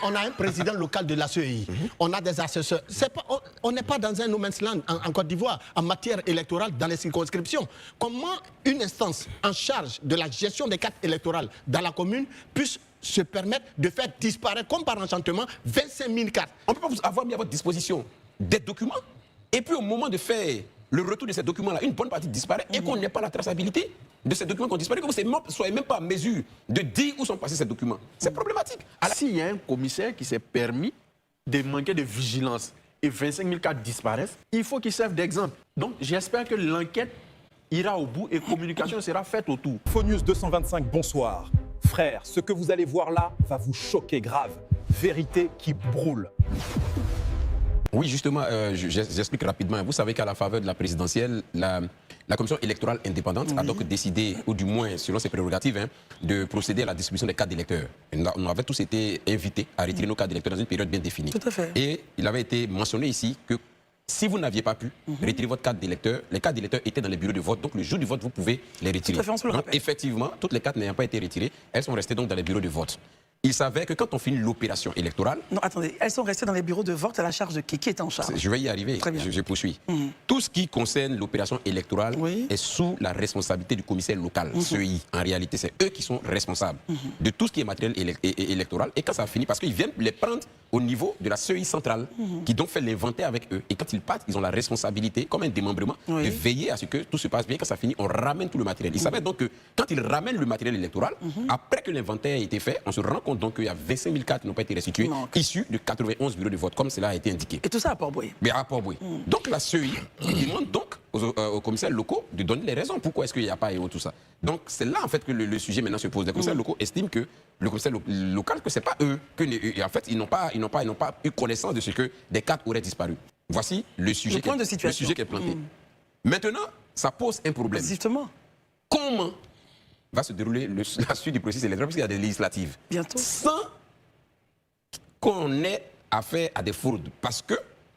on a un président local de la CEI, on a des assesseurs. On n'est pas dans un no man's land en Côte d'Ivoire en matière électorale dans les circonscriptions. Comment une instance en charge de la gestion des cartes électorales dans la commune puisse se permettre de faire disparaître, comme par enchantement, 25 000 cartes? On ne peut pas avoir mis à votre disposition des documents, et puis au moment de faire le retour de ces documents-là, une bonne partie disparaît, et qu'on n'ait pas la traçabilité de ces documents qui ont disparu, que vous ne soyez même pas en mesure de dire où sont passés ces documents. C'est problématique. S'il y a un commissaire qui s'est permis de manquer de vigilance et 25 000 cartes disparaissent, il faut qu'il serve d'exemple. Donc j'espère que l'enquête ira au bout et communication sera faite autour. Infonews 225, bonsoir. Frères, ce que vous allez voir là va vous choquer grave. Vérité qui brûle. Oui, justement, j'explique rapidement. Vous savez qu'à la faveur de la présidentielle, la commission électorale indépendante a donc décidé, ou du moins selon ses prérogatives, de procéder à la distribution des cartes d'électeurs. On avait tous été invités à retirer nos cartes d'électeurs dans une période bien définie. Tout à fait. Et il avait été mentionné ici que si vous n'aviez pas pu retirer votre carte d'électeur, les cartes d'électeurs étaient dans les bureaux de vote. Donc le jour du vote, vous pouvez les retirer. Tout à fait, on se le rappelle. Effectivement, toutes les cartes n'ayant pas été retirées, elles sont restées donc dans les bureaux de vote. Il s'avère que quand on finit l'opération électorale... Non, attendez, elles sont restées dans les bureaux de vote à la charge de qui? Qui est en charge? Je vais y arriver, je poursuis. Tout ce qui concerne l'opération électorale est sous la responsabilité du commissaire local, CEI. En réalité, c'est eux qui sont responsables de tout ce qui est matériel électoral. Et quand ça finit, parce qu'ils viennent les prendre au niveau de la CEI centrale, qui donc fait l'inventaire avec eux. Et quand ils partent, ils ont la responsabilité, comme un démembrement, de veiller à ce que tout se passe bien. Quand ça finit, on ramène tout le matériel. Il s'avère donc que quand ils ramènent le matériel électoral, après que l'inventaire a été fait, on se rend compte donc qu'il y a 25 000 cartes qui n'ont pas été restituées, issues de 91 bureaux de vote, comme cela a été indiqué. Et tout ça à Port-Boué? Mais à Port-Boué. Donc la CEI demande donc aux commissaires locaux de donner les raisons. Pourquoi est-ce qu'il n'y a pas tout ça? Donc c'est là en fait que le sujet maintenant se pose. Les commissaires locaux estiment que le commissaire local, que ce n'est pas eux, en fait ils n'ont pas eu connaissance de ce que des cartes auraient disparu. Voici le sujet qui est planté. Maintenant, ça pose un problème. Justement. Comment va se dérouler la suite du processus électoral, puisqu'il y a des législatives? Bientôt. Sans qu'on ait affaire à des fraudes. Parce que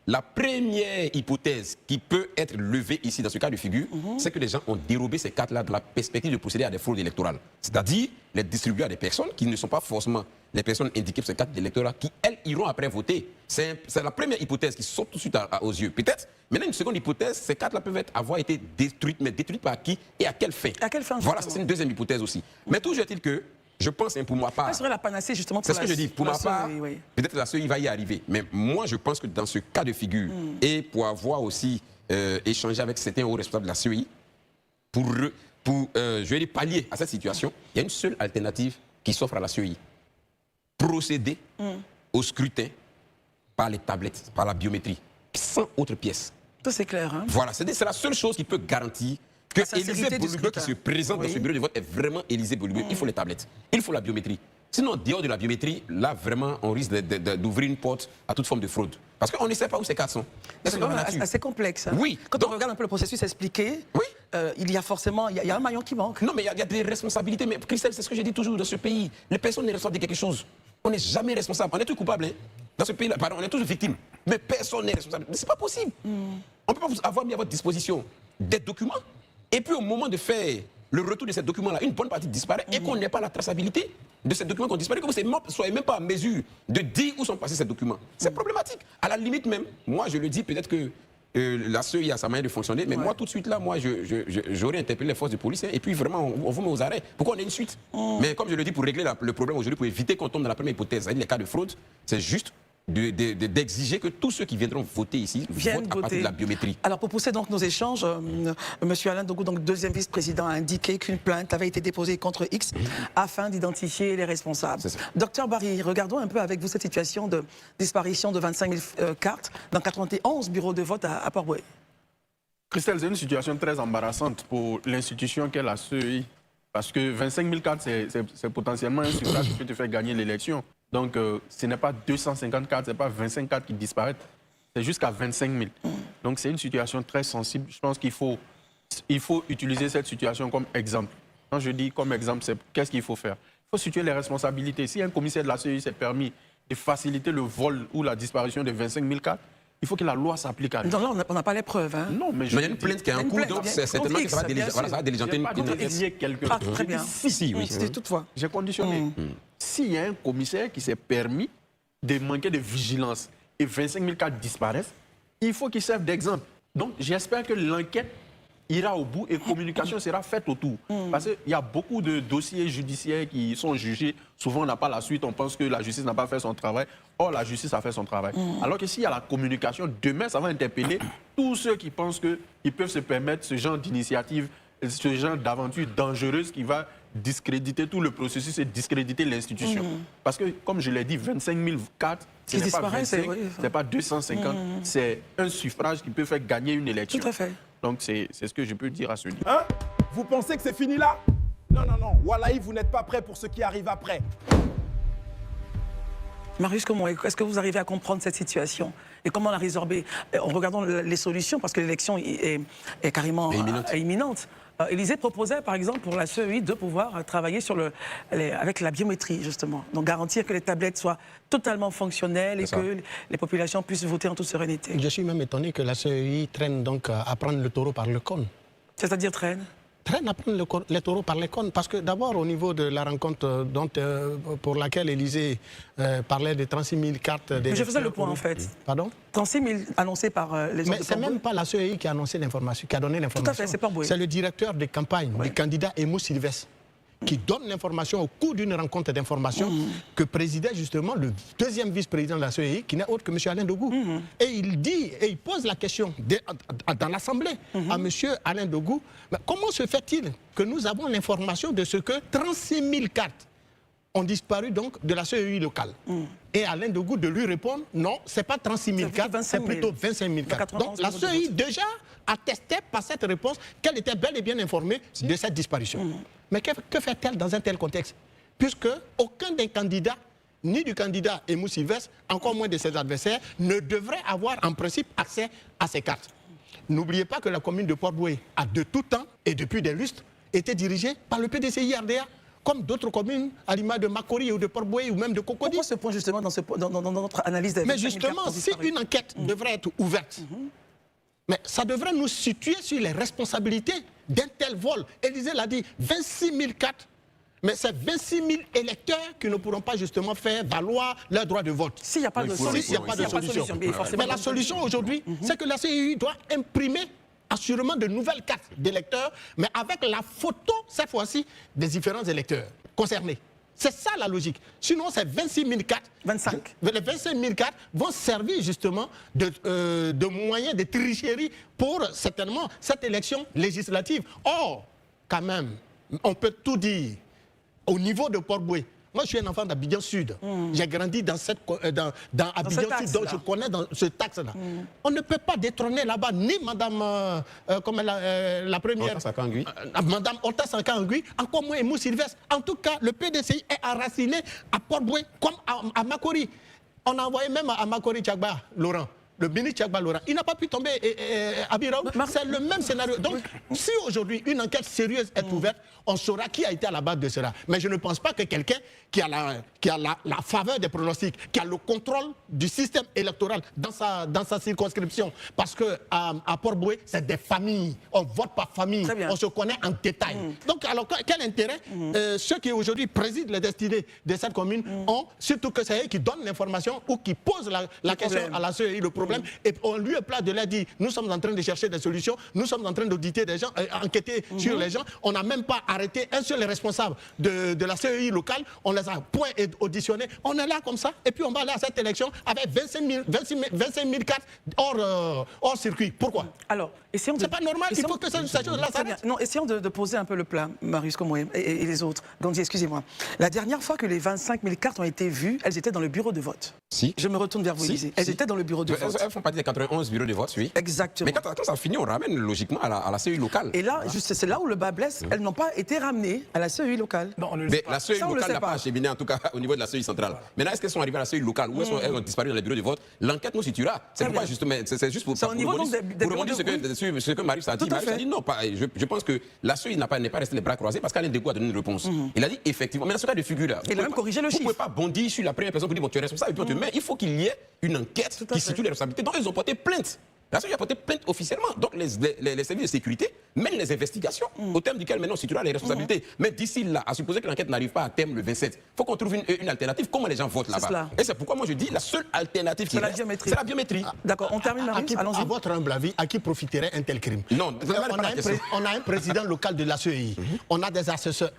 la première hypothèse qui peut être levée ici, dans ce cas de figure, c'est que les gens ont dérobé ces cartes-là de la perspective de procéder à des fraudes électorales. C'est-à-dire les distribuer à des personnes qui ne sont pas forcément les personnes indiquées pour ces cartes d'électorat, qui, elles, iront après voter. C'est la première hypothèse qui saute tout de suite aux yeux. Peut-être. Maintenant, une seconde hypothèse, ces cartes-là peuvent avoir été détruites, mais détruites par qui et à quelle fin? À quelle fin? Voilà, c'est une deuxième hypothèse aussi. Mais toujours est-il que, je pense, pour ma part... Quelle serait la panacée justement pour c'est ce que je dis. Pour ma part, peut-être la CEI va y arriver. Mais moi, je pense que dans ce cas de figure, et pour avoir aussi échangé avec certains hauts responsables de la CEI, pour je vais dire, pallier à cette situation, il y a une seule alternative qui s'offre à la CEI. Procéder au scrutin par les tablettes, par la biométrie, sans autre pièce. Ça, c'est clair. Hein? Voilà, c'est la seule chose qui peut garantir que Élisée Bolubé qui se présente dans ce bureau de vote est vraiment Élisée Bolubé. Il faut les tablettes, il faut la biométrie. Sinon, dehors de la biométrie, là, vraiment, on risque d'ouvrir une porte à toute forme de fraude. Parce qu'on ne sait pas où ces cartes sont. C'est assez complexe. Hein? Oui. Quand on regarde un peu le processus expliqué, il y a forcément il y a un maillon qui manque. Non, mais il y a des responsabilités. Mais Christelle, c'est ce que j'ai dit toujours dans ce pays. Les personnes ne responsables de quelque chose. On n'est jamais responsable. On est tous coupables. Hein? Dans ce pays-là, pardon, on est tous victimes. Mais personne n'est responsable. Mais ce n'est pas possible. On ne peut pas avoir mis à votre disposition des documents. Et puis au moment de faire le retour de ces documents-là, une bonne partie disparaît et qu'on n'ait pas la traçabilité de ces documents qui ont disparu, que vous ne soyez même pas en mesure de dire où sont passés ces documents. C'est problématique. À la limite même, moi je le dis, peut-être que la CEI a sa manière de fonctionner, mais moi tout de suite là, moi j'aurais interpellé les forces de police et puis vraiment on vous met aux arrêts. Pourquoi on a une suite? Mais comme je le dis, pour régler le problème aujourd'hui, pour éviter qu'on tombe dans la première hypothèse, c'est-à-dire les cas de fraude, c'est juste d'exiger que tous ceux qui viendront voter ici votent à partir de la biométrie. Alors pour pousser donc nos échanges, M. Alain Dogou, donc deuxième vice-président, a indiqué qu'une plainte avait été déposée contre X afin d'identifier les responsables. Docteur Barry, regardons un peu avec vous cette situation de disparition de 25 000 cartes dans 91 bureaux de vote à Port-Boué. Christelle, c'est une situation très embarrassante pour l'institution qu'est la CEI. Parce que 25 000 cartes, c'est potentiellement un suffrage qui peut te faire gagner l'élection. Donc, ce n'est pas 250 cartes, ce n'est pas 25 cartes qui disparaissent, c'est jusqu'à 25 000. Donc, c'est une situation très sensible. Je pense qu'il faut utiliser cette situation comme exemple. Quand je dis comme exemple, c'est qu'est-ce qu'il faut faire? Il faut situer les responsabilités. Si un commissaire de la CEI s'est permis de faciliter le vol ou la disparition de 25 000 cartes, il faut que la loi s'applique à lui. Non, là, on n'a pas les preuves. Hein. Non, mais il y a une plainte qui a un cours, donc c'est certainement que ça va diligenter une quelqu'un. Ah, très bien. Si, oui. Toutefois. J'ai conditionné. S'il y a un commissaire qui s'est permis manquer de vigilance et 25 000 cartes disparaissent, il faut qu'ils servent d'exemple. Donc, j'espère que l'enquête ira au bout et communication sera faite autour. Parce qu'il y a beaucoup de dossiers judiciaires qui sont jugés. Souvent, on n'a pas la suite. On pense que la justice n'a pas fait son travail. Or, la justice a fait son travail. Alors que s'il y a la communication, demain, ça va interpeller tous ceux qui pensent qu'ils peuvent se permettre ce genre d'initiative, ce genre d'aventure dangereuse qui va discréditer tout le processus et discréditer l'institution. Parce que, comme je l'ai dit, 25 000 cartes, ce n'est pas 25, ce n'est pas 250, c'est un suffrage qui peut faire gagner une élection. Tout à fait. Donc, c'est ce que je peux dire à ce niveau. Hein? Vous pensez que c'est fini là? Non, non, non. Wallahi, vous n'êtes pas prêt pour ce qui arrive après. Marius, comment est-ce que vous arrivez à comprendre cette situation et comment la résorber en regardant les solutions, parce que l'élection est carrément imminente. Élysée proposait, par exemple, pour la CEI de pouvoir travailler sur avec la biométrie, justement. Donc garantir que les tablettes soient totalement fonctionnelles et que les populations puissent voter en toute sérénité. Je suis même étonné que la CEI traîne donc à prendre le taureau par le cône. C'est-à-dire traîne à prendre les taureaux par les cônes. Parce que d'abord, au niveau de la rencontre pour laquelle Élysée parlait de 36 000 cartes... Mais je faisais le point, en fait. Pardon? 36 000 annoncés par les gens. Mais ce n'est même pas la CEI qui a annoncé l'information, qui a donné l'information. Tout à fait, c'est Port-Boué. C'est le directeur de campagne du candidat Aimou Sylvestre qui donne l'information au cours d'une rencontre d'information que présidait justement le deuxième vice-président de la CEI, qui n'est autre que M. Alain Dogou. Et il dit, et il pose la question dans l'Assemblée à M. Alain Dogou, mais comment se fait-il que nous avons l'information de ce que 36 000 cartes ont disparu donc de la CEI locale? Et Alain Dogou de lui répondre, non, ce n'est pas 36 000 cartes, c'est plutôt 25 000 cartes. Donc la CEI déjà attestait par cette réponse qu'elle était bel et bien informée de cette disparition. Mais que fait-elle dans un tel contexte? Puisque aucun des candidats, ni du candidat Aimou Sylvestre, encore moins de ses adversaires, ne devrait avoir en principe accès à ces cartes. N'oubliez pas que la commune de Port-Boué a de tout temps et depuis des lustres été dirigée par le PDCI RDA, comme d'autres communes, à l'image de Makori ou de Port-Boué ou même de Cocody. Pourquoi ce point justement dans notre analyse des... Mais justement, si une enquête devrait être ouverte, mais ça devrait nous situer sur les responsabilités d'un tel vol. Élysée l'a dit, 26 000 cartes. Mais c'est 26 000 électeurs qui ne pourront pas justement faire valoir leur droit de vote. S'il n'y a pas de solution. Mais la solution aujourd'hui, c'est que la CEI doit imprimer assurément de nouvelles cartes d'électeurs, mais avec la photo, cette fois-ci, des différents électeurs concernés. C'est ça la logique. Sinon, c'est 26 000 cartes. 25. Les 25 000 cartes vont servir justement de moyen de tricherie pour certainement cette élection législative. Or, quand même, on peut tout dire au niveau de Port-Boué. Moi, je suis un enfant d'Abidjan Sud. J'ai grandi dans Abidjan Sud, donc je connais dans ce taxe-là. On ne peut pas détrôner là-bas ni Madame, comme la première, Madame Horta Sankangui, encore moins Aimou Sylvestre. En tout cas, le PDCI est enraciné à Port-Boué comme à Makori. On a envoyé même à Makori Tchagba, Laurent. Le ministre Tchagba Laurent, il n'a pas pu tomber à Biraou. C'est le même scénario. Donc, si aujourd'hui une enquête sérieuse est ouverte, on saura qui a été à la base de cela. Mais je ne pense pas que quelqu'un qui a la faveur des pronostics, qui a le contrôle du système électoral dans sa circonscription, parce qu'à Port-Boué, c'est des familles. On vote par famille. On se connaît en détail. Donc, alors, quel intérêt ceux qui aujourd'hui président les destinées de cette commune ont, surtout que c'est eux qui donnent l'information ou qui posent la question à la CEI, le problème, et on lui est plat de leur dire, nous sommes en train de chercher des solutions, nous sommes en train d'auditer des gens, enquêter sur les gens. On n'a même pas arrêté un seul responsable de la CEI locale, on les a point auditionnés. On est là comme ça, et puis on va aller à cette élection avec 25 000 cartes hors circuit. Pourquoi? Alors, essayons de... C'est pas normal, il faut que cette chose-là s'arrête. Non, essayons de poser un peu le plan, Marius Komoué et les autres. Gandhi, excusez-moi. La dernière fois que les 25 000 cartes ont été vues, elles étaient dans le bureau de vote. Si. Je me retourne vers vous, Élysée. Elles étaient dans le bureau de vote. Elles font partie des 91 bureaux de vote, oui. Exactement. Mais quand ça finit, on ramène logiquement à la CEI locale. Et là, c'est là où le bas blesse. Elles n'ont pas été ramenées à la CEI locale. Mais la CEI locale n'a pas acheminé, en tout cas, au niveau de la CEI centrale. Maintenant, est-ce qu'elles sont arrivées à la CEI locale ou est-ce qu'elles ont disparu dans les bureaux de vote? L'enquête nous situera. C'est pourquoi, justement, c'est juste pour rebondir sur ce que Marius a dit. Marius a dit non, je pense que la CEI n'est pas restée les bras croisés parce qu'Alain Degou a donné une réponse. Il a dit effectivement, mais dans ce cas de figure-là, il a même corrigé le chiffre. Vous ne pouvez pas bondir sur la première personne qui dit bon, tu es responsable et puis on te met. Il faut qu'il y ait une enquête qui situe les responsabilités. Donc, ils ont porté plainte La CEI a porté plainte officiellement. Donc les services de sécurité mènent les investigations, au terme duquel maintenant on situera les responsabilités. Mais d'ici là, à supposer que l'enquête n'arrive pas à terme le 27, il faut qu'on trouve une alternative. Comment les gens votent là-bas? Et c'est pourquoi moi je dis la seule alternative qui reste, c'est la biométrie. D'accord, on termine, Marie. À votre humble avis, à qui profiterait un tel crime? Non, on a un président local de la CEI, on a des assesseurs.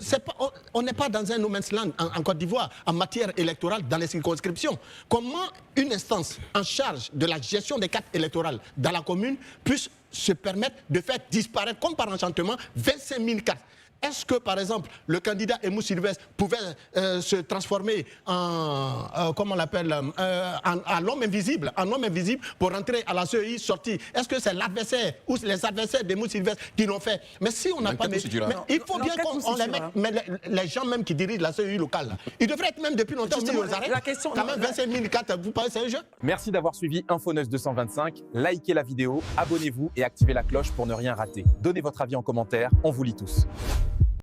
On n'est pas dans un no man's land en Côte d'Ivoire en matière électorale dans les circonscriptions. Comment une instance en charge de la gestion des cartes électorales dans la commune puisse se permettre de faire disparaître, comme par enchantement, 25 000 cartes? Est-ce que, par exemple, le candidat Emou Sylvestre pouvait se transformer en, comment on l'appelle, en homme invisible, pour rentrer à la CEI, sortir? Est-ce que c'est l'adversaire ou les adversaires d'Emou Sylvestre qui l'ont fait? Mais si on n'a pas... Mais il faut bien qu'on les mette... Mais les gens même qui dirigent la CEI locale, là, ils devraient être même depuis longtemps mis aux arrêts. Quand même 25 000 cartes, vous pensez c'est un jeu? Merci d'avoir suivi Infonews 225. Likez la vidéo, abonnez-vous et activez la cloche pour ne rien rater. Donnez votre avis en commentaire, on vous lit tous.